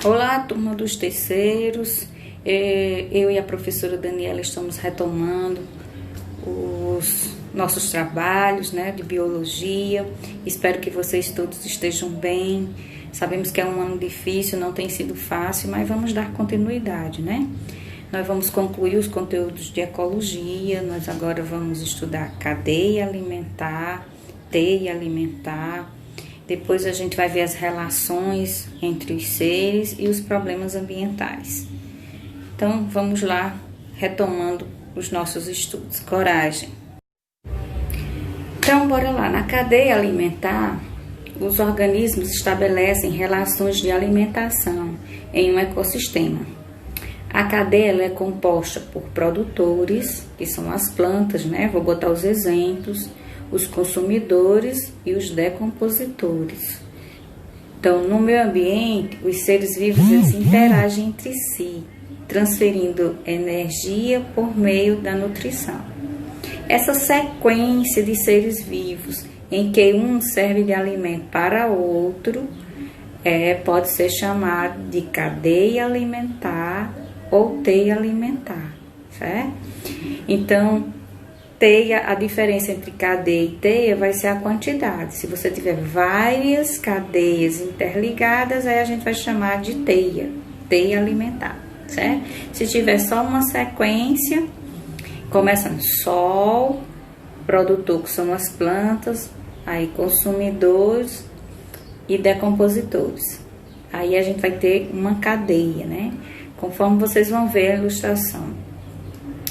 Olá, turma dos terceiros. Eu e a professora Daniela estamos retomando os nossos trabalhos, né, de biologia. Espero que vocês todos estejam bem. Sabemos que é um ano difícil, não tem sido fácil, mas vamos dar continuidade, né? Nós vamos concluir os conteúdos de ecologia. Nós agora vamos estudar cadeia alimentar, teia alimentar. Depois a gente vai ver as relações entre os seres e os problemas ambientais. Então, vamos lá, retomando os nossos estudos. Coragem! Então, bora lá. Na cadeia alimentar, os organismos estabelecem relações de alimentação em um ecossistema. A cadeia ela é composta por produtores, que são as plantas, né? Vou botar os exemplos. Os consumidores e os decompositores. Então, no meio ambiente, os seres vivos eles interagem entre si, transferindo energia por meio da nutrição. Essa sequência de seres vivos, em que um serve de alimento para outro, pode ser chamado de cadeia alimentar ou teia alimentar, certo? Então, teia, a diferença entre cadeia e teia vai ser a quantidade. Se você tiver várias cadeias interligadas, aí a gente vai chamar de teia alimentar, certo? Se tiver só uma sequência, começa no sol, produtor, que são as plantas, aí consumidores e decompositores. Aí a gente vai ter uma cadeia, né? Conforme vocês vão ver a ilustração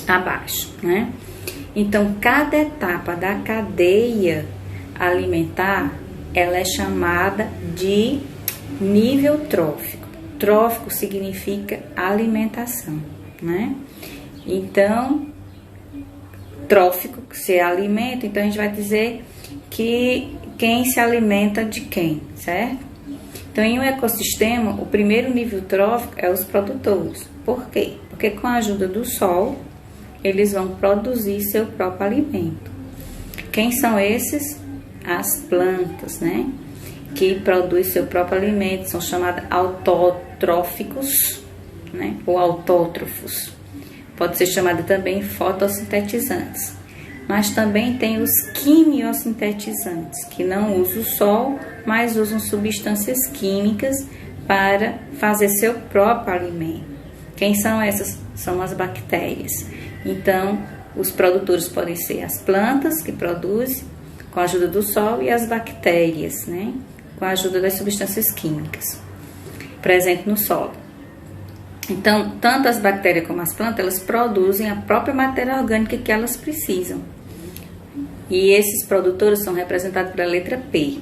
abaixo, né? Então, cada etapa da cadeia alimentar, ela é chamada de nível trófico. Trófico significa alimentação, né? Então, trófico, que se alimenta, então a gente vai dizer que quem se alimenta de quem, certo? Então, em um ecossistema, o primeiro nível trófico é os produtores. Por quê? Porque com a ajuda do sol, eles vão produzir seu próprio alimento. Quem são esses? As plantas, né? Que produzem seu próprio alimento, são chamados autótrofos, né? Ou autótrofos. Pode ser chamado também fotossintetizantes. Mas também tem os quimiosintetizantes, que não usam o sol, mas usam substâncias químicas para fazer seu próprio alimento. Quem são essas? São as bactérias. Então, os produtores podem ser as plantas, que produzem com a ajuda do sol, e as bactérias, né? Com a ajuda das substâncias químicas presentes no solo. Então, tanto as bactérias como as plantas, elas produzem a própria matéria orgânica que elas precisam. E esses produtores são representados pela letra P.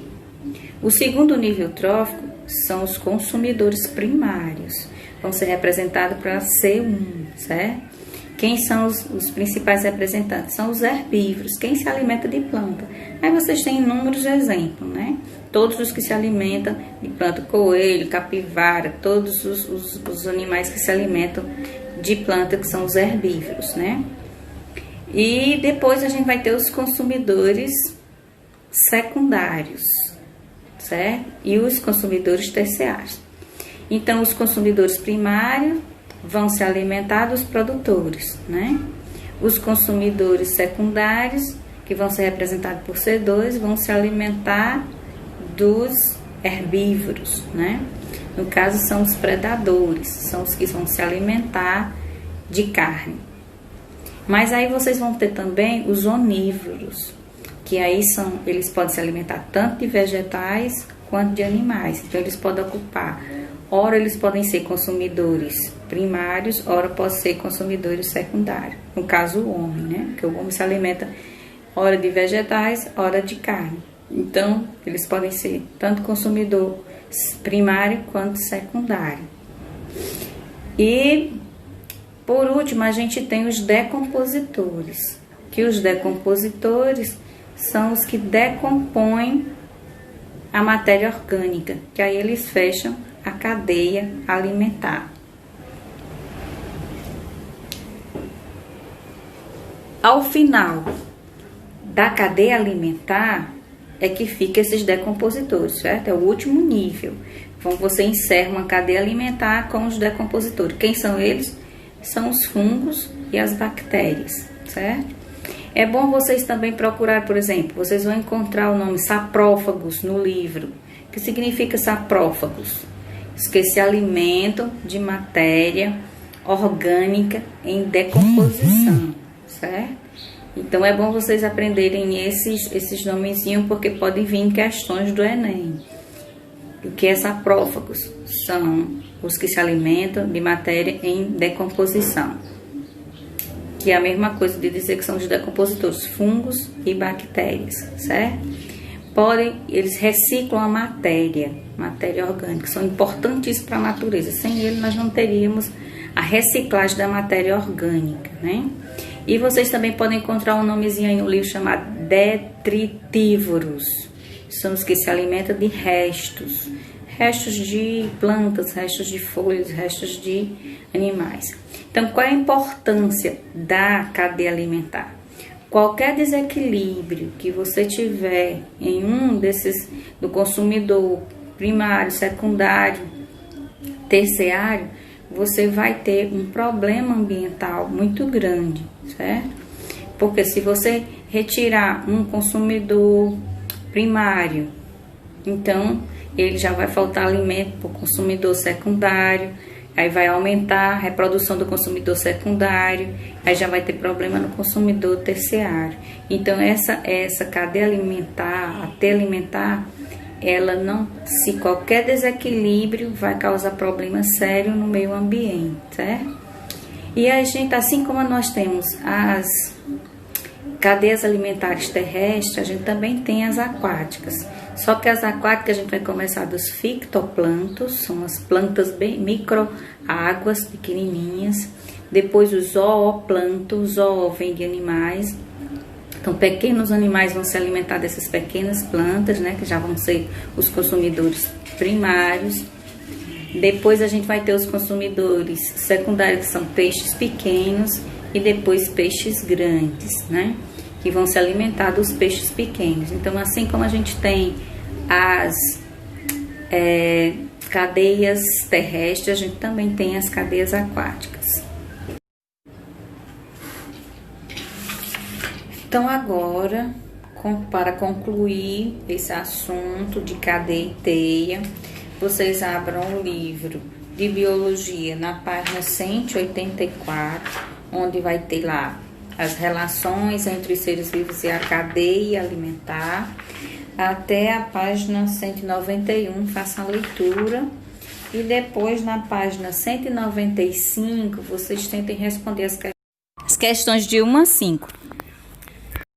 O segundo nível trófico são os consumidores primários. Vão ser representados pela C1, certo? Quem são os principais representantes? São os herbívoros, quem se alimenta de planta. Aí vocês têm inúmeros exemplos, né? Todos os que se alimentam de planta, coelho, capivara, todos os animais que se alimentam de planta, que são os herbívoros, né? E depois a gente vai ter os consumidores secundários, certo? E os consumidores terciários. Então, os consumidores primários vão se alimentar dos produtores, né? Os consumidores secundários, que vão ser representados por C2, vão se alimentar dos herbívoros, né? No caso, são os predadores, são os que vão se alimentar de carne. Mas aí vocês vão ter também os onívoros, que aí eles podem se alimentar tanto de vegetais quanto de animais. Então, eles podem ocupar, ora eles podem ser consumidores primários, ora podem ser consumidores secundários. No caso, o homem, né? Porque o homem se alimenta ora de vegetais, ora de carne. Então, eles podem ser tanto consumidor primário quanto secundário. E, por último, a gente tem os decompositores, que os decompositores são os que decompõem a matéria orgânica, que aí eles fecham a cadeia alimentar. Ao final da cadeia alimentar, é que fica esses decompositores, certo? É o último nível. Então, você encerra uma cadeia alimentar com os decompositores. Quem são eles? São os fungos e as bactérias, certo? É bom vocês também procurar, por exemplo, vocês vão encontrar o nome saprófagos no livro. O que significa saprófagos? Os que se alimentam de matéria orgânica em decomposição, certo? Então, é bom vocês aprenderem esses nomezinhos, porque podem vir questões do Enem. O que é saprófagos? São os que se alimentam de matéria em decomposição. Que é a mesma coisa de dizer que são os decompositores, fungos e bactérias, certo? Eles reciclam a matéria orgânica, são importantes para a natureza. Sem ele, nós não teríamos a reciclagem da matéria orgânica, né? E vocês também podem encontrar um nomezinho aí no livro chamado detritívoros. São os que se alimentam de restos de plantas, restos de folhas, restos de animais. Então, qual é a importância da cadeia alimentar? Qualquer desequilíbrio que você tiver em um desses, do consumidor primário, secundário, terciário, você vai ter um problema ambiental muito grande, certo? Porque se você retirar um consumidor primário, então ele já vai faltar alimento para o consumidor secundário, aí vai aumentar a reprodução do consumidor secundário, aí já vai ter problema no consumidor terciário. Então essa cadeia alimentar, ela não, se qualquer desequilíbrio vai causar problema sério no meio ambiente, certo? E a gente, assim como nós temos as cadeias alimentares terrestres, a gente também tem as aquáticas. Só que as aquáticas a gente vai começar dos fitoplânctons, são as plantas bem microáguas, pequenininhas. Depois os zooplânctons, zoo vem de animais. Então, pequenos animais vão se alimentar dessas pequenas plantas, né, que já vão ser os consumidores primários. Depois a gente vai ter os consumidores secundários, que são peixes pequenos, e depois peixes grandes, né, que vão se alimentar dos peixes pequenos. Então, assim como a gente tem as cadeias terrestres, a gente também tem as cadeias aquáticas. Então, agora, para concluir esse assunto de cadeia e teia, vocês abram o livro de biologia na página 184, onde vai ter lá as relações entre os seres vivos e a cadeia alimentar, até a página 191, façam a leitura. E depois, na página 195, vocês tentem responder as questões de 1 a 5.